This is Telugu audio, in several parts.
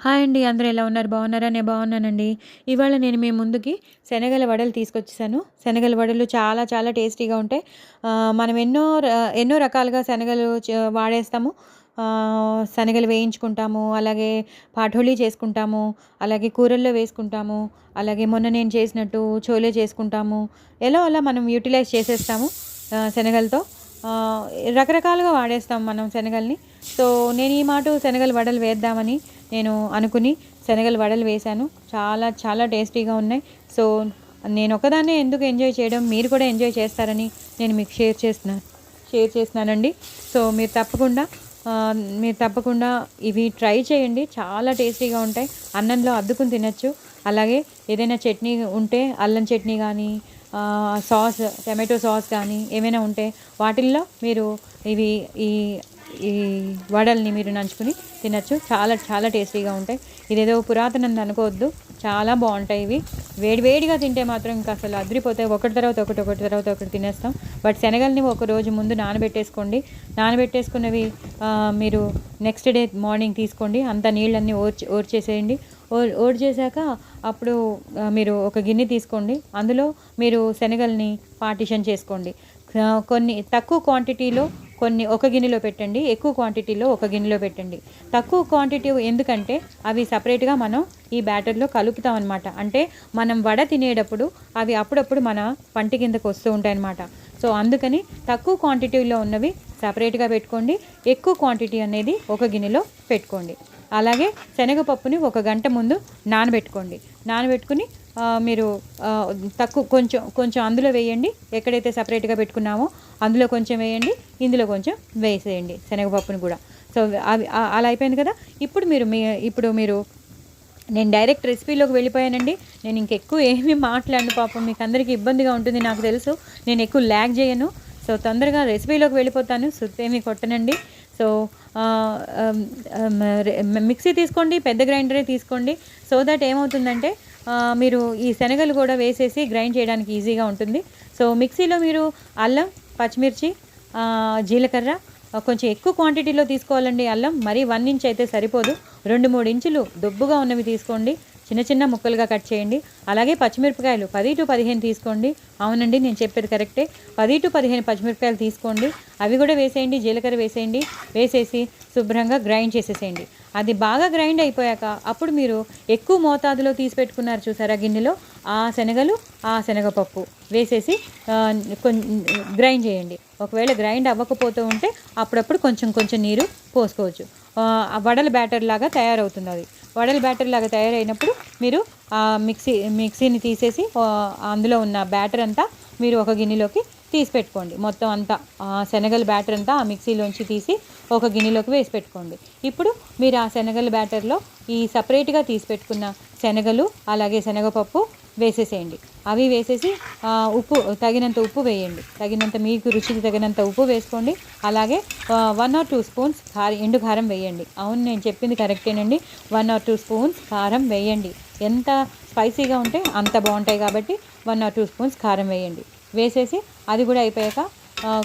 హాయ్ అండి. అందరూ ఎలా ఉన్నారు? బాగున్నారా? నేను బాగున్నానండి. ఇవాళ నేను మీ ముందుకి శనగల వడలు తీసుకొచ్చేసాను. శనగల వడలు చాలా చాలా టేస్టీగా ఉంటాయి. మనం ఎన్నో రకాలుగా శనగలు వాడేస్తాము. శనగలు వేయించుకుంటాము. అలాగే పాఠోళీ చేసుకుంటాము. అలాగే కూరల్లో వేసుకుంటాము. అలాగే మొన్న నేను చేసినట్టు చోలే చేసుకుంటాము. ఎలా అలా మనం యూటిలైజ్ చేసేస్తాము శనగలతో. ఆహ్, రకరకాలుగా వాడేస్తాం మనం శనగల్ని. సో, నేను ఈ మాట శనగల వడలు వేద్దామని నేను అనుకుని శనగల వడలు వేశాను. చాలా చాలా టేస్టీగా ఉన్నాయి. సో, నేను ఒకదాన్నే ఎందుకు ఎంజాయ్ చేయడం, మీరు కూడా ఎంజాయ్ చేస్తారని నేను మీకు షేర్ చేస్తున్నానండి. సో, మీరు తప్పకుండా ఇవి ట్రై చేయండి. చాలా టేస్టీగా ఉంటాయి. అన్నంలో అద్దుకుని తినచ్చు. అలాగే ఏదైనా చట్నీ ఉంటే అల్లం చట్నీ కానీ, టమాటో సాస్ కానీ ఏమైనా ఉంటే వాటిల్లో మీరు ఇవి ఈ ఈ వడల్ని మీరు నంచుకుని తినచ్చు. చాలా చాలా టేస్టీగా ఉంటాయి. ఇదేదో పురాతనంది అనుకోవద్దు, చాలా బాగుంటాయి ఇవి. వేడివేడిగా తింటే మాత్రం ఇంకా అసలు అదిరిపోతాయి. ఒకటి తర్వాత ఒకటి తినేస్తాం. బట్ శనగల్ని ఒక రోజు ముందు నానబెట్టేసుకున్నవి మీరు నెక్స్ట్ డే మార్నింగ్ తీసుకోండి. అంత నీళ్ళన్నీ ఓర్చేసేయండి. ఓడ్చేసాక అప్పుడు మీరు ఒక గిన్నె తీసుకోండి. అందులో మీరు శనగల్ని పార్టిషన్ చేసుకోండి. కొన్ని తక్కువ క్వాంటిటీలో ఒక గిన్నెలో పెట్టండి. ఎక్కువ క్వాంటిటీలో ఒక గిన్నెలో పెట్టండి. తక్కువ క్వాంటిటీ ఎందుకంటే అవి సపరేట్గా మనం ఈ బ్యాటర్లో కలుపుతాం అనమాట. అంటే మనం వడ తినేటప్పుడు అవి అప్పుడప్పుడు మన పంటి కిందకు వస్తూ ఉంటాయన్నమాట. సో, అందుకని తక్కువ క్వాంటిటీలో ఉన్నవి సపరేట్గా పెట్టుకోండి. ఎక్కువ క్వాంటిటీ అనేది ఒక గిన్నెలో పెట్టుకోండి. అలాగే శనగపప్పుని ఒక గంట ముందు నానబెట్టుకుని మీరు కొంచెం అందులో వేయండి. ఎక్కడైతే సపరేట్గా పెట్టుకున్నామో అందులో కొంచెం వేయండి. ఇందులో కొంచెం వేసేయండి శనగపప్పుని కూడా. సో, అవి అలా అయిపోయింది కదా. ఇప్పుడు మీరు నేను డైరెక్ట్ రెసిపీలోకి వెళ్ళిపోయానండి. నేను ఇంకెక్కువ ఏమీ మాట్లాడను. పాపం మీకు అందరికీ ఇబ్బందిగా ఉంటుంది నాకు తెలుసు. నేను ఎక్కువ ల్యాగ్ చేయను. సో, తొందరగా రెసిపీలోకి వెళ్ళిపోతాను. సుత్తేమీ కొట్టనండి. సో, మిక్సీ తీసుకోండి, పెద్ద గ్రైండరే తీసుకోండి. సో దట్ ఏమవుతుందంటే మీరు ఈ శనగలు కూడా వేసేసి గ్రైండ్ చేయడానికి ఈజీగా ఉంటుంది. సో, మిక్సీలో మీరు అల్లం, పచ్చిమిర్చి, జీలకర్ర కొంచెం ఎక్కువ క్వాంటిటీలో తీసుకోవాలండి. అల్లం మరీ 1 ఇంచ్ అయితే సరిపోదు. 2-3 ఇంచులు దొబ్బుగా ఉన్నవి తీసుకోండి. చిన్న చిన్న ముక్కలుగా కట్ చేయండి. అలాగే పచ్చిమిరపకాయలు 10-15 తీసుకోండి. అవునండి, నేను చెప్పేది కరెక్టే. 10-15 పచ్చిమిరపకాయలు తీసుకోండి. అవి కూడా వేసేయండి. జీలకర్ర వేసేసి శుభ్రంగా గ్రైండ్ చేసేసేయండి. అది బాగా గ్రైండ్ అయిపోయాక అప్పుడు మీరు ఎక్కువ మోతాదులో తీసి పెట్టుకున్నారు చూసారా గిన్నెలో, ఆ శనగలు, ఆ శనగపప్పు వేసేసి గ్రైండ్ చేయండి. ఒకవేళ గ్రైండ్ అవ్వకపోతూ ఉంటే అప్పుడప్పుడు కొంచెం నీరు పోసుకోవచ్చు. వడల బ్యాటర్ లాగా తయారవుతుంది. అది వడల బ్యాటర్ లాగా తయారైనప్పుడు మీరు మిక్సీని తీసేసి అందులో ఉన్న బ్యాటర్ అంతా మీరు ఒక గిన్నెలోకి తీసి పెట్టుకోండి. మొత్తం అంతా శనగల బ్యాటర్ అంతా ఆ మిక్సీలోంచి తీసి ఒక గిన్నెలోకి వేసి పెట్టుకోండి. ఇప్పుడు మీరు ఆ శనగల బ్యాటర్లో ఈ సపరేట్గా తీసి పెట్టుకున్న శనగలు అలాగే శనగపప్పు వేసేసేయండి. అవి వేసేసి తగినంత ఉప్పు వేయండి. మీకు రుచికి తగినంత ఉప్పు వేసుకోండి. అలాగే 1 or 2 స్పూన్స్ ఎండు కారం వేయండి. అవును, నేను చెప్పింది కరెక్టేనండి. 1 or 2 స్పూన్స్ కారం వేయండి. ఎంత స్పైసీగా ఉంటే అంత బాగుంటాయి కాబట్టి 1 or 2 స్పూన్స్ కారం వేయండి. వేసేసి అది కూడా అయిపోయాక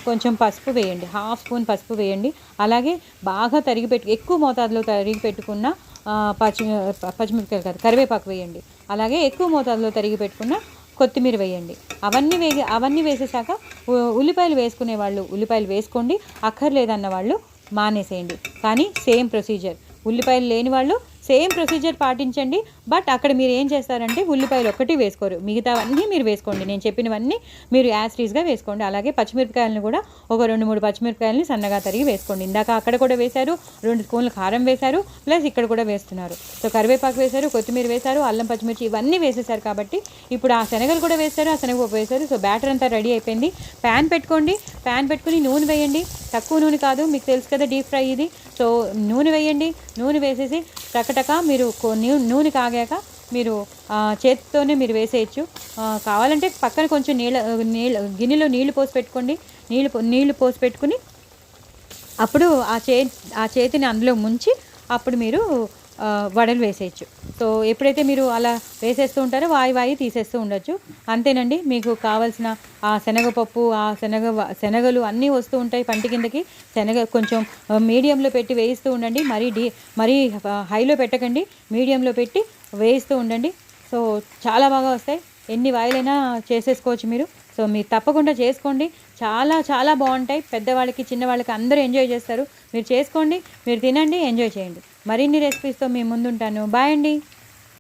కొంచెం పసుపు వేయండి. 1/2 స్పూన్ పసుపు వేయండి. అలాగే బాగా ఎక్కువ మోతాదులో తరిగి పెట్టుకున్న పచ్చిమిరపకాయలు కాదు, కరివేపాకు వేయండి. అలాగే ఎక్కువ మోతాదులో తరిగి పెట్టుకున్న కొత్తిమీర వేయండి. అవన్నీ వేసేసాక ఉల్లిపాయలు వేసుకునే వాళ్ళు ఉల్లిపాయలు వేసుకోండి. అక్కర్లేదన్న వాళ్ళు మానేసేయండి. కానీ సేమ్ ప్రొసీజర్, ఉల్లిపాయలు లేని వాళ్ళు సేమ్ ప్రొసీజర్ పాటించండి. బట్ అక్కడ మీరు ఏం చేస్తారంటే ఉల్లిపాయలు ఒక్కటి వేసుకోరు, మిగతావన్నీ మీరు వేసుకోండి. నేను చెప్పినవన్నీ మీరు యాస్టీస్గా వేసుకోండి. అలాగే పచ్చిమిరపకాయలను కూడా ఒక 2-3 పచ్చిమిరపకాయలని సన్నగా తరిగి వేసుకోండి. ఇందాక అక్కడ కూడా వేశారు, 2 స్పూన్లు కారం వేశారు, ప్లస్ ఇక్కడ కూడా వేస్తున్నారు. సో, కరివేపాకు వేశారు, కొత్తిమీర వేశారు, అల్లం, పచ్చిమిర్చి ఇవన్నీ వేసేసారు కాబట్టి ఇప్పుడు ఆ శనగలు కూడా వేస్తారు, ఆ శనగపప్పు వేశారు. సో, బ్యాటర్ అంతా రెడీ అయిపోయింది. ప్యాన్ పెట్టుకుని నూనె వేయండి. తక్కువ నూనె కాదు, మీకు తెలుసు కదా డీప్ ఫ్రై ఇది. సో, నూనె వేయండి. నూనె వేసేసి టకటక మీరు నూనె కాగాక మీరు చేతితోనే మీరు వేసేయచ్చు. కావాలంటే పక్కన కొంచెం గిన్నెలో నీళ్లు పోసి పెట్టుకోండి. నీళ్లు పోసి పెట్టుకుని అప్పుడు ఆ చేతిని అందులో ముంచి అప్పుడు మీరు వడలు వేసేయచ్చు. సో ఎప్పుడైతే మీరు అలా వేసేస్తూ ఉంటారో వాయి తీసేస్తూ ఉండొచ్చు. అంతేనండి. మీకు కావాల్సిన ఆ శనగపప్పు, ఆ శనగలు అన్నీ వస్తూ ఉంటాయి పంటి కిందకి. కొంచెం మీడియంలో పెట్టి వేయిస్తూ ఉండండి. మరీ హైలో పెట్టకండి, మీడియంలో పెట్టి వేయిస్తూ ఉండండి. సో చాలా బాగా వస్తాయి. ఎన్ని వాయిలైనా చేసేసుకోవచ్చు మీరు. సో మీరు తప్పకుండా చేసుకోండి. చాలా చాలా బాగుంటాయి. పెద్దవాళ్ళకి, చిన్నవాళ్ళకి అందరూ ఎంజాయ్ చేస్తారు. మీరు చేసుకోండి, మీరు తినండి, ఎంజాయ్ చేయండి. మరిన్ని రెసిపీస్తో మీ ముందుంటాను. బాయ్ అండి.